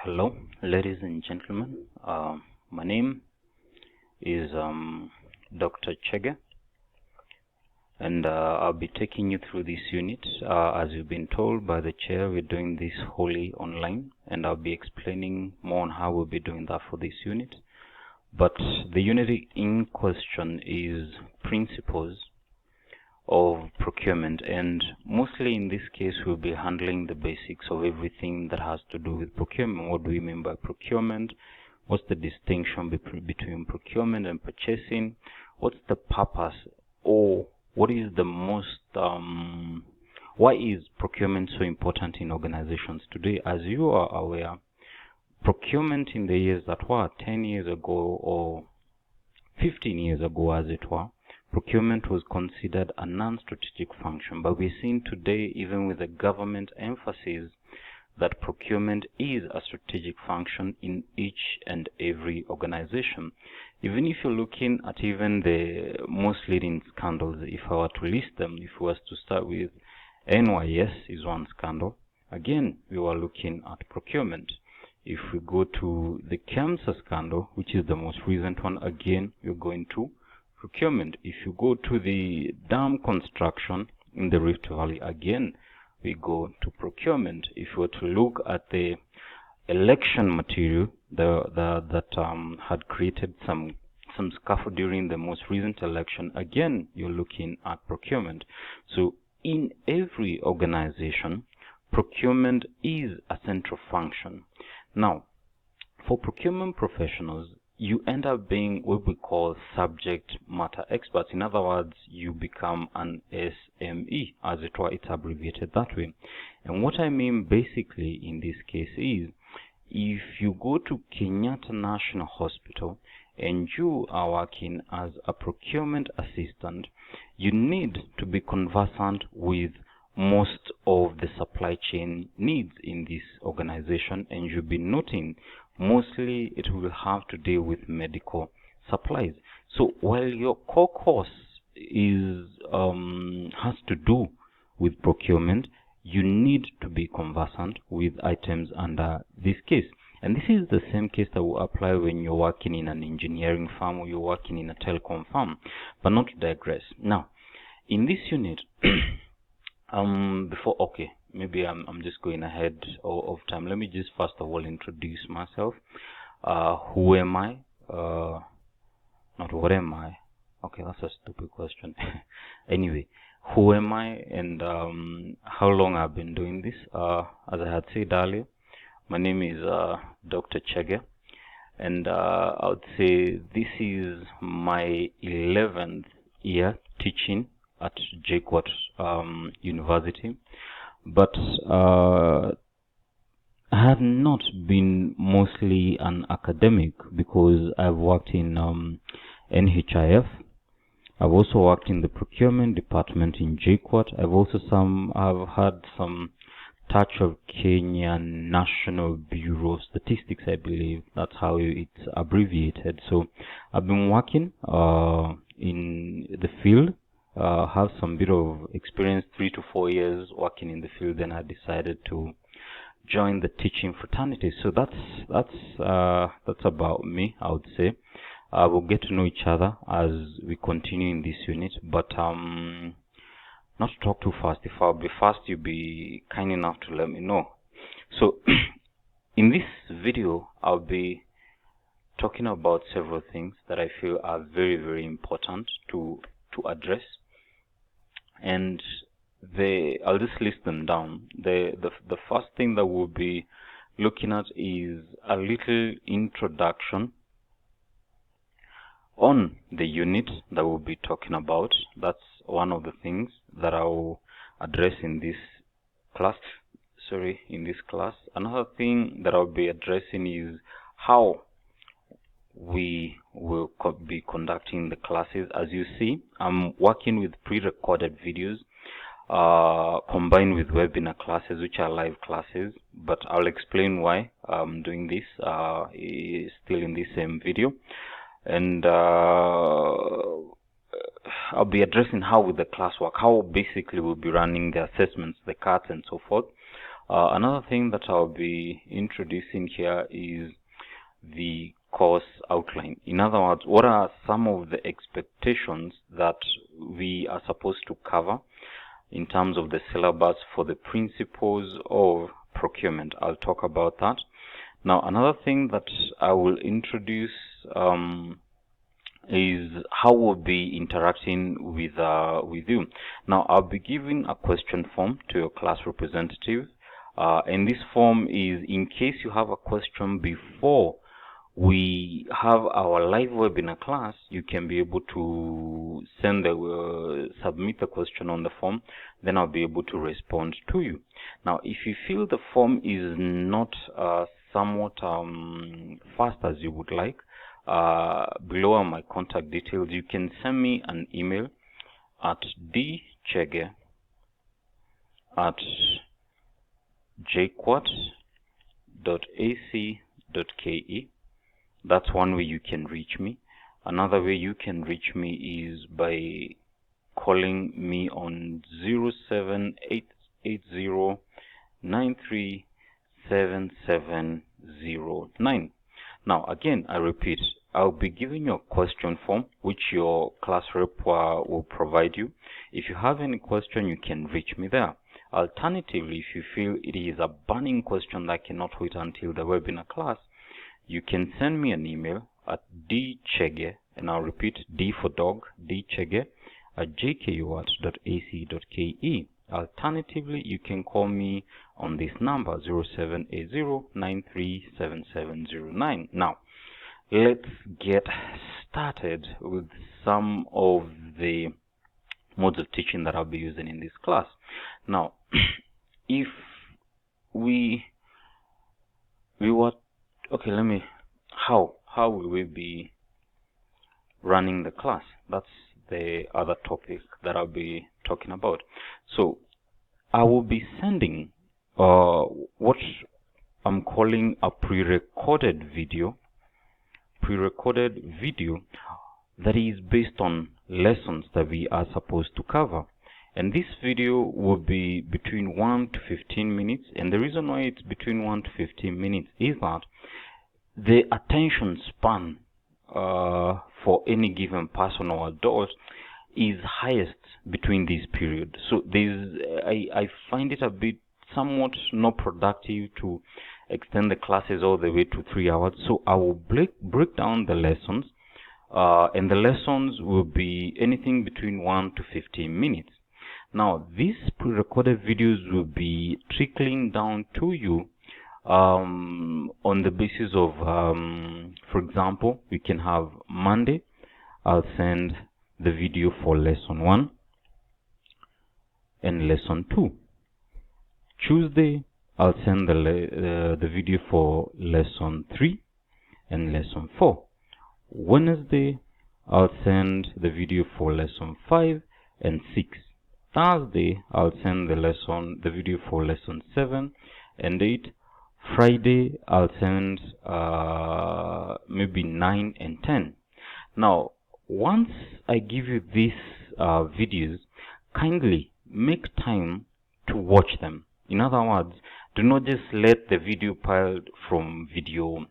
Hello, ladies and gentlemen. My name is Dr. Chege, and I'll be taking you through this unit. As you've been told by the chair, we're doing this wholly online, and I'll be explaining more on how we'll be doing that for this unit. But the unit in question is Principles of Procurement, and mostly in this case we'll be handling the basics of everything that has to do with procurement. What do we mean by procurement? What's the distinction between procurement and purchasing? What's the purpose, or what is the most why is procurement so important in organizations today? As you are aware, procurement in the years that were 10 years ago or 15 years ago, as it were, procurement was considered a non-strategic function, but we're seeing today, even with the government emphasis, that procurement is a strategic function in each and every organization. Even if you're looking at even the most leading scandals, if I were to list them, if we was to start with NYS is one scandal, again, we were looking at procurement. If we go to the cancer scandal, which is the most recent one, again, you're going to procurement. If you go to the dam construction in the Rift Valley, again, we go to procurement. If you were to look at the election material that had created some scuffle during the most recent election, again, you're looking at procurement. So in every organization, procurement is a central function. Now, for procurement professionals, you end up being what we call subject matter experts. In other words, you become an SME, as it were. It's abbreviated that way. And what I mean basically in this case is, if you go to Kenyatta National Hospital and you are working as a procurement assistant, you need to be conversant with most of the supply chain needs in this organization, and you'll be noting mostly it will have to deal with medical supplies. So while your core course is has to do with procurement, you need to be conversant with items under this case. And this is the same case that will apply when you're working in an engineering firm or you're working in a telecom firm. But not to digress. Now, in this unit, maybe I'm just going ahead of time. Let me just first of all introduce myself. Who am I? Not what am I? Okay, that's a stupid question. Anyway, who am I, and how long I've been doing this? As I had said earlier, my name is Dr. Chege, and I would say this is my 11th year teaching at JKUAT University. But I have not been mostly an academic, because I've worked in NHIF. I've also worked in the procurement department in JKUAT. I've had some touch of Kenya National Bureau of Statistics, I believe. That's how it's abbreviated. So I've been working in the field. Have some bit of experience, 3 to 4 years working in the field. Then I decided to join the teaching fraternity. So that's about me, I would say. We'll get to know each other as we continue in this unit, but not to talk too fast. If I'll be fast, you'll be kind enough to let me know. So in this video, I'll be talking about several things that I feel are very, very important to address. And I'll just list them down. The first thing that we'll be looking at is a little introduction on the unit that we'll be talking about. That's one of the things that I'll address in this class. Another thing that I'll be addressing is how we will be conducting the classes. As you see, I'm working with pre-recorded videos combined with webinar classes, which are live classes, but I'll explain why I'm doing this still in this same video. And I'll be addressing how with the classwork, how basically we'll be running the assessments, the cards, and so forth. Another thing that I'll be introducing here is the course outline. In other words, what are some of the expectations that we are supposed to cover in terms of the syllabus for the principles of procurement? I'll talk about that. Now, another thing that I will introduce is how we'll be interacting with you. Now, I'll be giving a question form to your class representative, and this form is in case you have a question before we have our live webinar class. You can be able to send submit the question on the form, then I'll be able to respond to you. Now, if you feel the form is not somewhat fast as you would like, below are my contact details. You can send me an email at dchege@jquat.ac.ke. That's one way you can reach me. Another way you can reach me is by calling me on 07880937709. Now, again, I repeat, I'll be giving you a question form which your class rep will provide you. If you have any question, you can reach me there. Alternatively, if you feel it is a burning question that cannot wait until the webinar class, you can send me an email at dchege, and I'll repeat, D for dog, dchege@jquat.ac.ke. Alternatively, you can call me on this number 0780937709. Now, let's get started with some of the modes of teaching that I'll be using in this class. Now, if we were okay, how will we be running the class? That's the other topic that I'll be talking about. So I will be sending what I'm calling a pre-recorded video that is based on lessons that we are supposed to cover. And this video will be between 1 to 15 minutes. And the reason why it's between 1 to 15 minutes is that the attention span for any given person or adult is highest between this period. So I find it a bit somewhat not productive to extend the classes all the way to 3 hours. So I will break down the lessons, and the lessons will be anything between 1 to 15 minutes. Now, these pre-recorded videos will be trickling down to you on the basis of, for example, we can have Monday, I'll send the video for lesson 1 and lesson 2. Tuesday, I'll send the video for lesson 3 and lesson 4. Wednesday, I'll send the video for lesson 5 and 6. Thursday, I'll send the video for lesson 7 and 8. Friday, I'll send maybe 9 and 10. Now, once I give you these videos, kindly make time to watch them. In other words, do not just let the video pile from video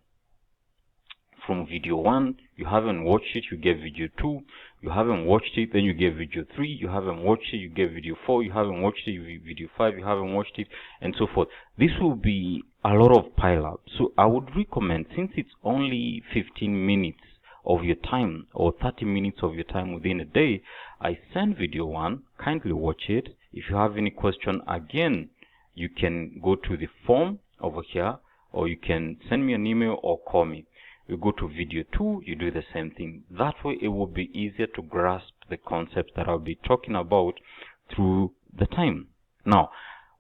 1, you haven't watched it, you get video 2, you haven't watched it, then you get video 3, you haven't watched it, you get video 4, you haven't watched it, you get video 5, you haven't watched it, and so forth. This will be a lot of pile up. So I would recommend, since it's only 15 minutes of your time or 30 minutes of your time within a day, I send video 1, kindly watch it. If you have any question, again, you can go to the form over here, or you can send me an email or call me. You go to video 2, you do the same thing. That way it will be easier to grasp the concepts that I'll be talking about through the time. Now,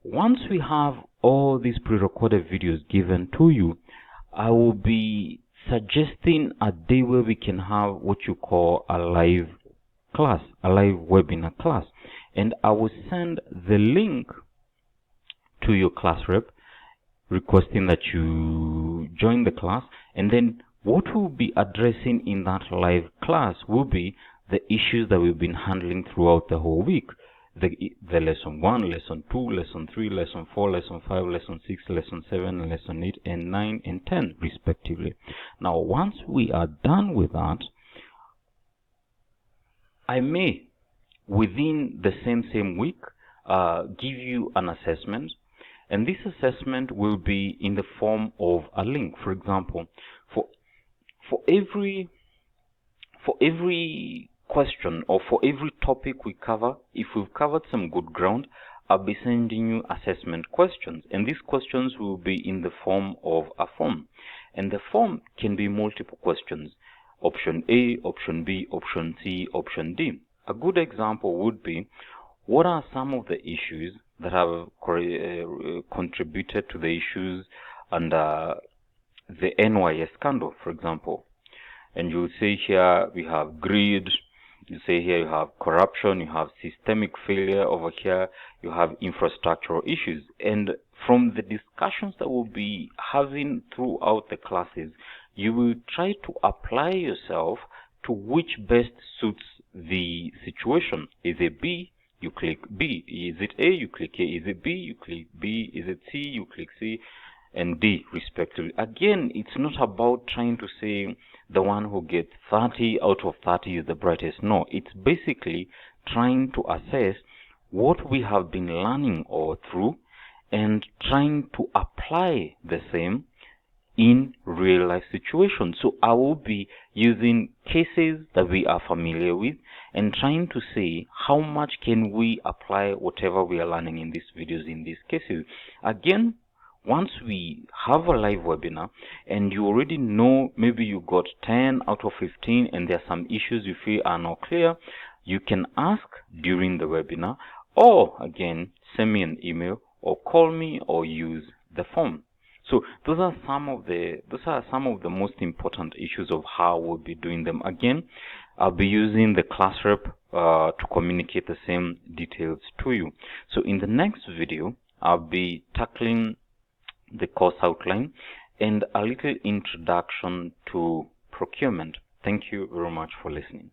once we have all these pre-recorded videos given to you, I will be suggesting a day where we can have what you call a live class, a live webinar class. And I will send the link to your class rep requesting that you join the class, and then what we'll be addressing in that live class will be the issues that we've been handling throughout the whole week. the lesson 1, lesson 2, lesson 3, lesson 4, lesson 5, lesson 6, lesson 7, lesson 8, and 9, and 10, respectively. Now, once we are done with that, I may, within the same week, give you an assessment, and this assessment will be in the form of a link. For example, for every question or for every topic we cover, if we've covered some good ground, I'll be sending you assessment questions, and these questions will be in the form of a form, and the form can be multiple questions: option A, option B, option C, option D. A good example would be, what are some of the issues that have contributed to the issues under the NYS scandal, for example? And you say here we have greed, you say here you have corruption, you have systemic failure, over here you have infrastructural issues. And from the discussions that we'll be having throughout the classes, you will try to apply yourself to which best suits the situation. Is it B? You click B. Is it A? You click A. Is it B? You click B. Is it C? You click C, and D, respectively. Again, it's not about trying to say the one who gets 30 out of 30 is the brightest. No, it's basically trying to assess what we have been learning all through and trying to apply the same in real life situations. So I will be using cases that we are familiar with and trying to say how much can we apply whatever we are learning in these videos in these cases. Again, once we have a live webinar and you already know, maybe you got 10 out of 15 and there are some issues you feel are not clear, you can ask during the webinar, or again, send me an email or call me or use the form. So those are some of the most important issues of how we'll be doing them. Again, I'll be using the class rep to communicate the same details to you. So in the next video, I'll be tackling the course outline and a little introduction to procurement. Thank you very much for listening.